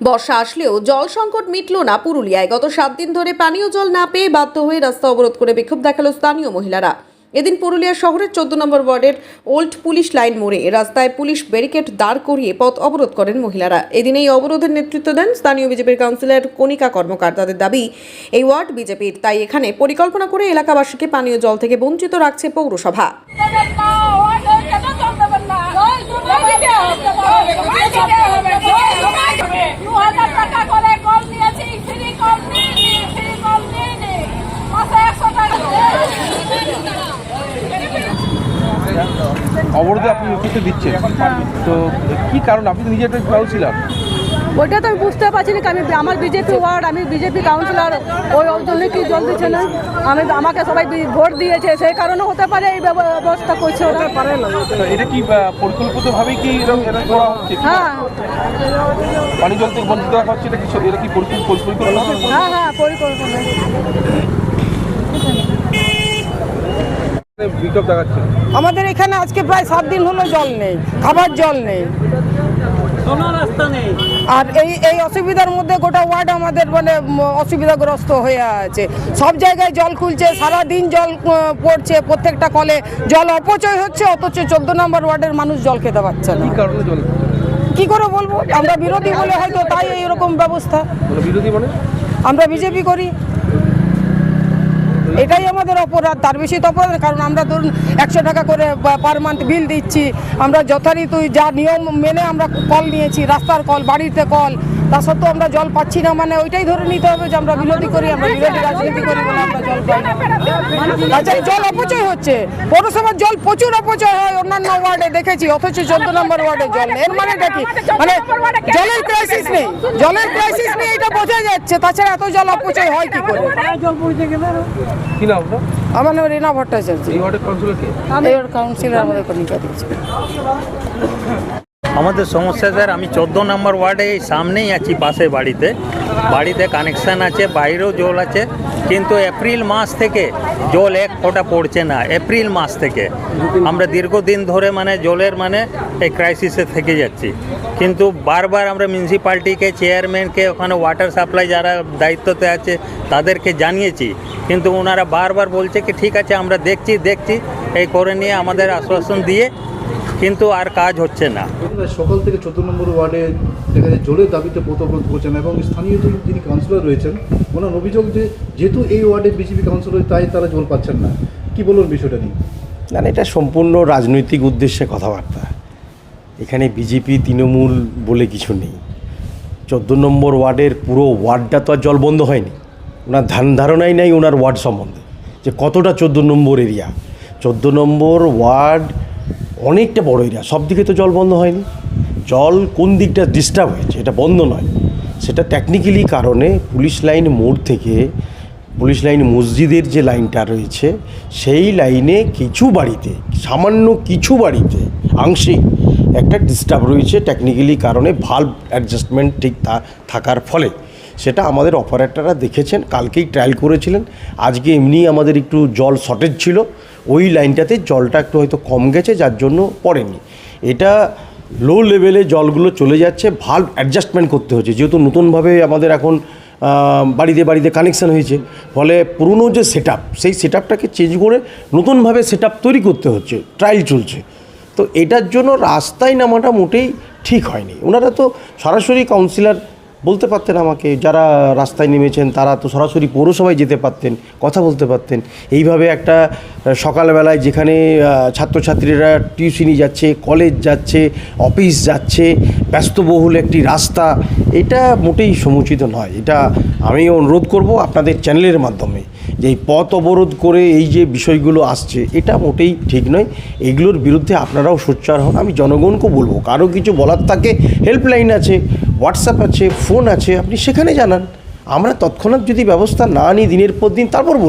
বর্ষা আসলেও জল সংকট মিটল না পুরুলিয়ায়। গত 7 দিন ধরে পানীয় জল না পেয়ে বাধ্য হয়ে রাস্তা অবরোধ করে বিক্ষোভ দেখালো স্থানীয় মহিলারা। এদিন পুরুলিয়া শহরের 14 নম্বর ওয়ার্ডের ওল্ড পুলিশ লাইন মোড়ে রাস্তায় পুলিশ ব্যারিকেড দাঁড় করিয়ে পথ অবরোধ করেন মহিলারা। এদিন এই অবরোধের নেতৃত্ব দেন স্থানীয় বিজেপির কাউন্সিলর কণিকা কর্মকার। তাদের দাবি, এই ওয়ার্ড বিজেপির, তাই এখানে পরিকল্পনা করে এলাকাবাসীকে পানীয় জল থেকে বঞ্চিত রাখছে পৌরসভা। অবরোধে আপনি নেতৃত্ব দিচ্ছেন, তো কি কারণ? আপনি তো নিজে একটা কাউন্সিলর। ওইটা তো আমি বুঝতে পারছি না। আমি আমার বিজেপি ওয়ার্ড, আমি বিজেপি কাউন্সিলর, ওই জন্য কি জল দিচ্ছে না। আমাকে সবাই ভোট দিয়েছে, সেই কারণে হতে পারে এই ব্যবস্থা করছে। ওরা পারে না। এটা কি পরিকল্পিতভাবে কি এরকম করা হচ্ছে? হ্যাঁ, পানি জল থেকে বঞ্চিত রাখা হচ্ছে, এটা কি পরিকল্পনা? হ্যাঁ, পরিকল্পনা। বিক্ষোভ দেখাচ্ছে। আমাদের এখানে আজকে প্রায় 7 দিন হলো জল নেই, খাবার জল নেই, কোনো রাস্তা নেই। আর এই অসুবিধার মধ্যে গোটা ওয়ার্ড আমাদের মানে অসুবিধাগ্রস্ত হয়ে আছে। সব জায়গায় জল খুলছে, সারাদিন জল পড়ছে, প্রত্যেকটা কলে জল অপচয় হচ্ছে, অথচ 14 নম্বর ওয়ার্ডের মানুষ জল খেতে পারছে না। কি কারণে জল? কি করে বলবো, আমরা বিরোধী বলে হয়তো তাই এইরকম ব্যবস্থা। বিরোধী মানে আমরা বিজেপি করি, এটাই আমাদের অপরাধ। তার বেশি তো অপরাধ, কারণ আমরা ধরুন 100 টাকা করে পার মান্থ বিল দিচ্ছি। আমরা যথারীতি যা নিয়ম মেনে আমরা কল নিয়েছি, রাস্তার কল, বাড়িতে কল, তা সত্ত্বেও আমরা জল পাচ্ছি না। মানে ওইটাই ধরে নিতে হবে যে আমরা বিরোধী করি, আমরা বিরোধী রাজনীতি করি বলে আমরা জল পাই না। আচ্ছা, জল অপচয় হচ্ছে, পৌরসভার জল প্রচুর অপচয় হয়, অন্যান্য ওয়ার্ডে দেখেছি, অথচ 14 নম্বর ওয়ার্ডে জল নেই। এর মানে কি? মানে জলের ক্রাইসিস নেই, জলের ক্রাইসিস নেই, এটা বোঝা যাচ্ছে। তাছাড়া এত জল অপচয় হয় কি করে? কি নাম? আমার নাম রিনা ভট্টাচার্য। এই ওয়ার্ডের কাউন্সিলর কে? এই কাউন্সিলর আমাদের কণিকা দিচ্ছে। আমাদের সমস্যা স্যার, আমি 14 নম্বর ওয়ার্ডে এই সামনেই আছি, পাশে বাড়িতে কানেকশান আছে, বাইরেও জল আছে, কিন্তু এপ্রিল মাস থেকে জল এক ফোঁটা পড়ছে না। এপ্রিল মাস থেকে আমরা দীর্ঘদিন ধরে জলের এই ক্রাইসিসে থেকে যাচ্ছি। কিন্তু বারবার আমরা মিউনিসিপ্যালিটিকে, চেয়ারম্যানকে, ওখানে ওয়াটার সাপ্লাই যারা দায়িত্বতে আছে তাদেরকে জানিয়েছি, কিন্তু ওনারা বারবার বলছে কি ঠিক আছে আমরা দেখছি এই করে নিয়ে আমাদের আশ্বাসন দিয়ে, কিন্তু আর কাজ হচ্ছে না। সকাল থেকে 14 নম্বর ওয়ার্ডে দেখা যায় জলের দাবিতে পথ অবরোধ করছেন, এবং স্থানীয় যিনি কাউন্সিলর রয়েছেন ওনার অভিযোগ যে যেহেতু এই ওয়ার্ডে বিজেপি কাউন্সিলর, তাই তারা জল পাচ্ছেন না। কি বলুন বিষয়টা নিয়ে? না, এটা সম্পূর্ণ রাজনৈতিক উদ্দেশ্যে কথাবার্তা। এখানে বিজেপি তৃণমূল বলে কিছু নেই। 14 নম্বর ওয়ার্ডের পুরো ওয়ার্ডটা তো আর জল বন্ধ হয়নি। ওনার ধারণাই নাই ওনার ওয়ার্ড সম্বন্ধে যে কতটা 14 নম্বর এরিয়া। 14 নম্বর ওয়ার্ড অনেকটা বড় এরিয়া, সব দিকে তো জল বন্ধ হয়নি। জল কোন দিকটা ডিস্টার্ব হয়েছে, এটা বন্ধ নয়, সেটা টেকনিক্যালি কারণে পুলিশ লাইন মোড় থেকে পুলিশ লাইন মসজিদের যে লাইনটা রয়েছে, সেই লাইনে কিছু বাড়িতে, সামান্য কিছু বাড়িতে আংশিক একটা ডিস্টার্ব রয়েছে টেকনিক্যালি কারণে, ভালভ অ্যাডজাস্টমেন্ট ঠিক থাকার ফলে। সেটা আমাদের অপারেটররা দেখেছেন, কালকেই ট্রায়াল করেছিলেন। আজকে এমনি আমাদের একটু জল শর্টেজ ছিল, ওই লাইনটাতে জলটা একটু হয়তো কম গেছে, যার জন্য পড়েনি। এটা লো লেভেলে জলগুলো চলে যাচ্ছে, ভালভ অ্যাডজাস্টমেন্ট করতে হচ্ছে, যেহেতু নতুনভাবে আমাদের এখন বাড়িতে কানেকশান হয়েছে, ফলে পুরনো যে সেট আপ, সেই সেট আপটাকে চেঞ্জ করে নতুনভাবে সেট আপ তৈরি করতে হচ্ছে, ট্রায়াল চলছে। তো এটার জন্য রাস্তায় নামাটা মোটেই ঠিক হয়নি। ওনারা তো সরাসরি কাউন্সিলর বলতে পারতেন আমাকে, যারা রাস্তায় নেমেছেন তারা তো সরাসরি পৌরসভায় যেতে পারতেন, কথা বলতে পারতেন। এইভাবে একটা সকালবেলায় যেখানে ছাত্রছাত্রীরা টিউশনি যাচ্ছে, কলেজ যাচ্ছে, অফিস যাচ্ছে, ব্যস্তবহুল একটি রাস্তা, এটা মোটেই সমুচিত নয়। এটা আমি অনুরোধ করব আপনাদের চ্যানেলের মাধ্যমে যে এই পথ অবরোধ করে এই যে বিষয়গুলো আসছে, এটা মোটেই ঠিক নয়। এগুলোর বিরুদ্ধে আপনারাও সোচ্চার হন। আমি জনগণকে বলবো, কারো কিছু বলার থাকে, হেল্পলাইন আছে, হোয়াটসঅ্যাপ আছে, ফোন আছে, আপনি সেখানে জানান। আমরা তৎক্ষণাৎ যদি ব্যবস্থা না নিই দিনের পর দিন, তারপর বলবো।